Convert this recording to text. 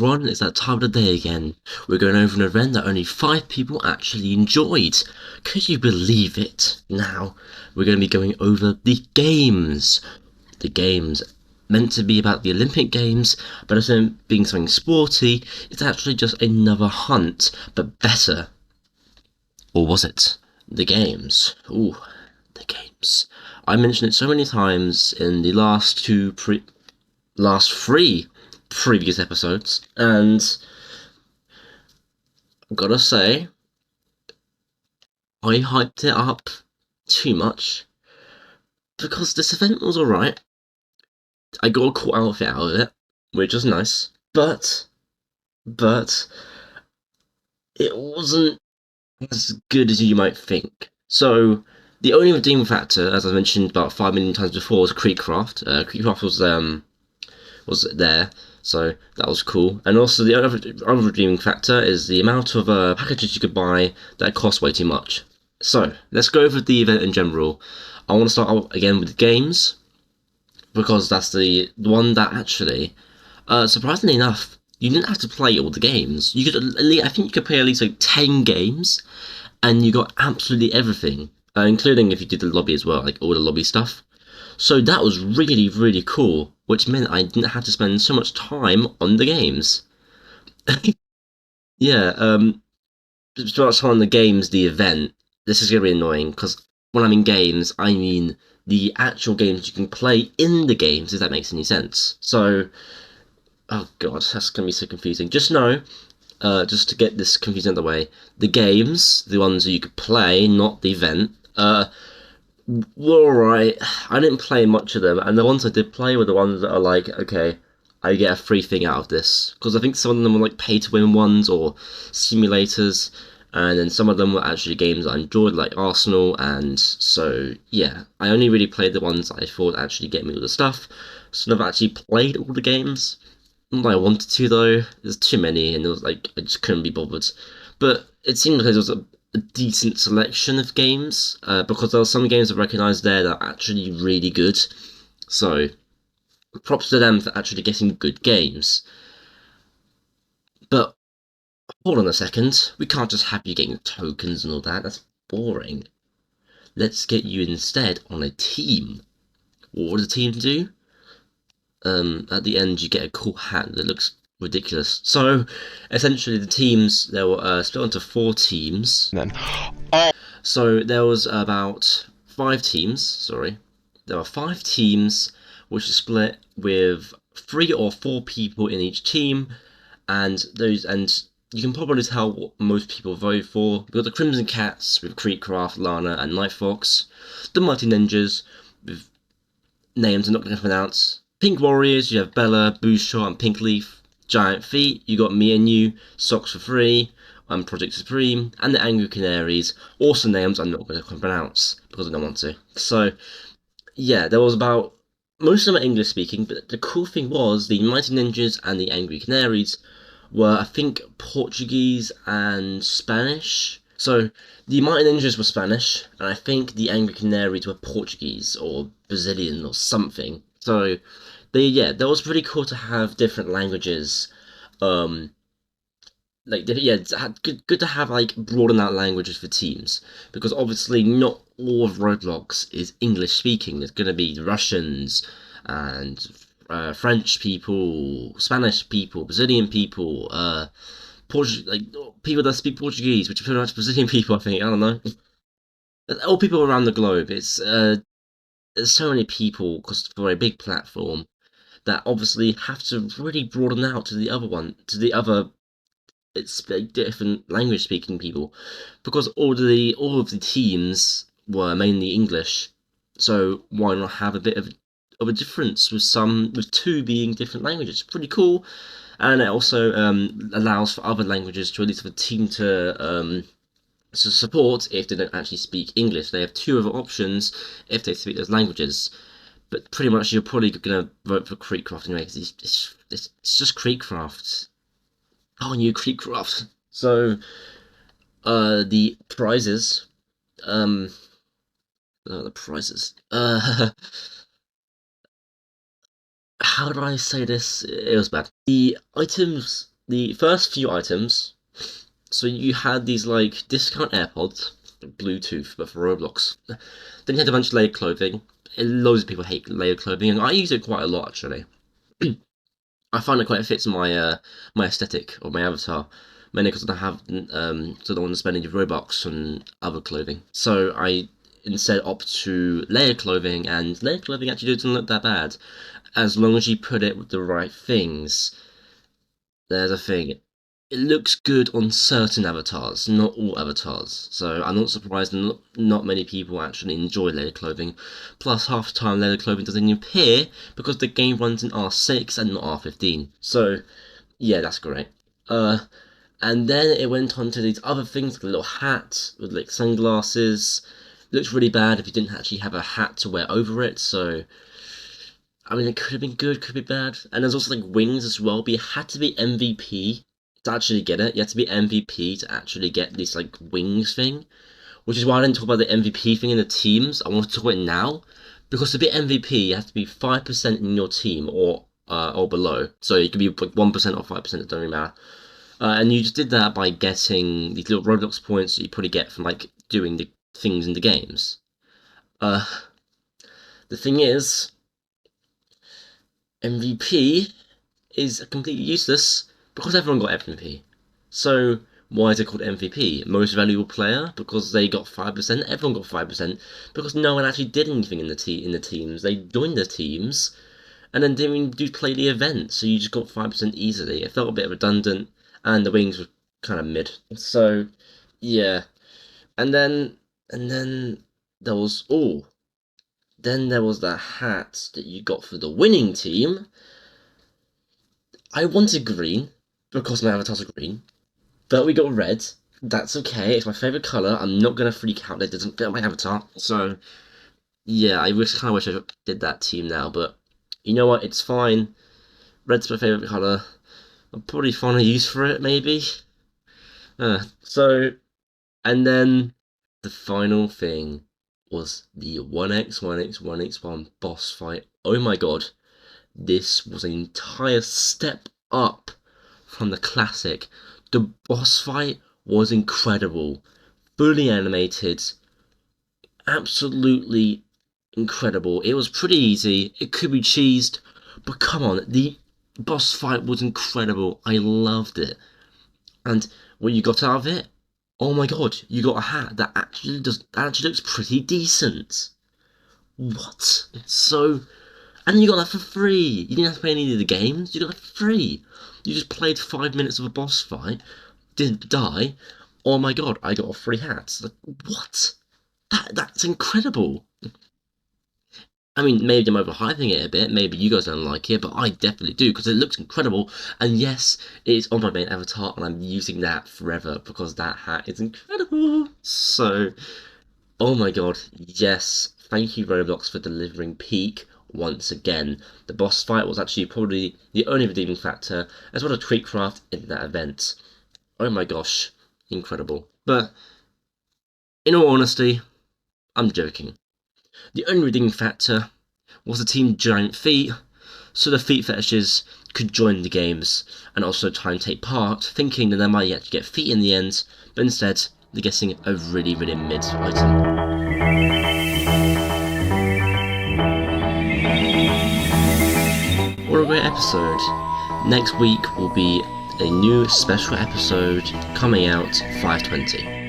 everyone, it's that time of the day again. We're going over an event that only 5 people actually enjoyed. Could you believe it? Now, we're going to be going over the games. The games meant to be about the Olympic Games, but instead of being something sporty, it's actually just another hunt, but better. Or was it? The games. Ooh, the games. I mentioned it so many times in the last three previous episodes, and I've gotta say, I hyped it up too much because this event was alright. I got a cool outfit out of it, which was nice, but it wasn't as good as you might think. So the only redeeming factor, as I mentioned about 5 million times before, was Creekcraft. Creekcraft was there, so that was cool. And also the other redeeming factor is the amount of packages you could buy that cost way too much. So let's go over the event in general. I want to start out again with the games because that's the one that actually, surprisingly enough, you didn't have to play all the games. You could, I think, you could play at least like 10 games, and you got absolutely everything, including if you did the lobby as well, like all the lobby stuff. So that was really, really cool, which meant I didn't have to spend so much time on the games. Yeah, so much time on the games, the event. This is going to be annoying, because when I mean games, I mean the actual games you can play in the games, if that makes any sense. So, oh god, that's going to be so confusing. Just know, just to get this confusion out of the way, the games, the ones that you could play, not the event, were alright. I didn't play much of them, and the ones I did play were the ones that are like, okay, I get a free thing out of this. Because I think some of them were like pay to win ones or simulators, and then some of them were actually games I enjoyed, like Arsenal, and so yeah, I only really played the ones that I thought actually get me all the stuff. So I've actually played all the games. Not that I wanted to though. There's too many, and it was like I just couldn't be bothered. But it seemed like there was a decent selection of games because there were some games I recognised there that are actually really good. So props to them for actually getting good games. But hold on a second, we can't just have you getting tokens and all that. That's boring. Let's get you instead on a team. What does a team do? At the end you get a cool hat that looks ridiculous. So essentially the teams, they were split into 4 teams. Then, oh, So there was about 5 teams, sorry. There were 5 teams which are split with 3 or 4 people in each team, and you can probably tell what most people vote for. We've got the Crimson Cats with Creekcraft, Lana, and Nightfox. The Mighty Ninjas with names I'm not going to pronounce. Pink Warriors, you have Bella, Booshot, and Pink Leaf. Giant Feet, you got Me and You, Socks for Free, and Project Supreme, and the Angry Canaries, also names I'm not going to pronounce because I don't want to. So, yeah, there was about, most of them are English speaking, but the cool thing was the Mighty Ninjas and the Angry Canaries were, I think, Portuguese and Spanish. So the Mighty Ninjas were Spanish, and I think the Angry Canaries were Portuguese or Brazilian or something. So that was pretty cool to have different languages. Um, it's good to have like broaden out languages for teams because obviously not all of Roblox is English speaking. There's gonna be Russians and French people, Spanish people, Brazilian people, like people that speak Portuguese, which are pretty much Brazilian people. I think I don't know. All people around the globe. There's so many people because for a big platform that obviously have to really broaden out to the other it's like different language speaking people because all of the teams were mainly English. So why not have a bit of a difference with 2 being different languages? Pretty cool, and it also allows for other languages to at least have a team to support if they don't actually speak English. They have 2 other options if they speak those languages. But pretty much you're probably gonna vote for Creekcraft anyway because it's just Creekcraft. Oh, new Creekcraft. So, the prizes. Um, the prizes. How do I say this? It was bad. The items the first few items. So you had these like discount AirPods, Bluetooth, but for Roblox. Then you had a bunch of layered clothing. Loads of people hate layered clothing, and I use it quite a lot actually. I find it quite fits my my aesthetic or my avatar, mainly because I have so I don't want to spend any Robux on other clothing. So I instead opt to layered clothing, and layered clothing actually doesn't look that bad, as long as you put it with the right things. There's a thing. It looks good on certain avatars, not all avatars. So I'm not surprised not many people actually enjoy layered clothing. Plus, half the time layered clothing doesn't even appear because the game runs in R6 and not R15. So, yeah, that's great. And then it went on to these other things, like a little hat with like sunglasses. Looks really bad if you didn't actually have a hat to wear over it. So, I mean, it could have been good, could be bad. And there's also like wings as well, but you had to be MVP to actually get it. You had to be MVP to actually get this like wings thing, which is why I didn't talk about the MVP thing in the teams. I want to talk about it now because to be MVP, you have to be 5% in your team or below. So it could be like 1% or 5%. It don't really matter. And you just did that by getting these little Roblox points that you probably get from like doing the things in the games. The thing is, MVP is completely useless because everyone got MVP. So why is it called MVP? Most valuable player? Because they got 5%. Everyone got 5% because no one actually did anything in the teams. They joined the teams and then didn't even play the event. So you just got 5% easily. It felt a bit redundant, and the wings were kind of mid. So yeah, and then there was then there was the hat that you got for the winning team. I wanted green because my avatars are green, but we got red. That's okay. It's my favorite color. I'm not gonna freak out that it doesn't fit my avatar. So yeah, I kind of wish I did that team now, but you know what? It's fine. Red's my favorite color. I'll probably find a use for it, maybe. So, and then the final thing was the 1x1x1x1 boss fight. Oh my god, this was an entire step up from the classic. The boss fight was incredible, fully animated, absolutely incredible. It was pretty easy, it could be cheesed, but come on, the boss fight was incredible. I loved it. And when you got out of it, oh my god, you got a hat that actually looks pretty decent. What? So, and you got that for free. You didn't have to pay any of the games. You got that for free. You just played 5 minutes of a boss fight, didn't die. Oh my god, I got a free hat. Like, what? That's incredible. I mean, maybe I'm overhyping it a bit. Maybe you guys don't like it, but I definitely do because it looks incredible. And yes, it is on my main avatar, and I'm using that forever because that hat is incredible. So, oh my god, yes. Thank you, Roblox, for delivering peak once again. The boss fight was actually probably the only redeeming factor, as well as Tweetcraft in that event. Oh my gosh, incredible. But, in all honesty, I'm joking. The only redeeming factor was the team giant feet, so the feet fetishes could join the games and also try and take part, thinking that they might yet get feet in the end, but instead they're getting a really, really mid item. What a great episode. Next week will be a new special episode coming out 5/20.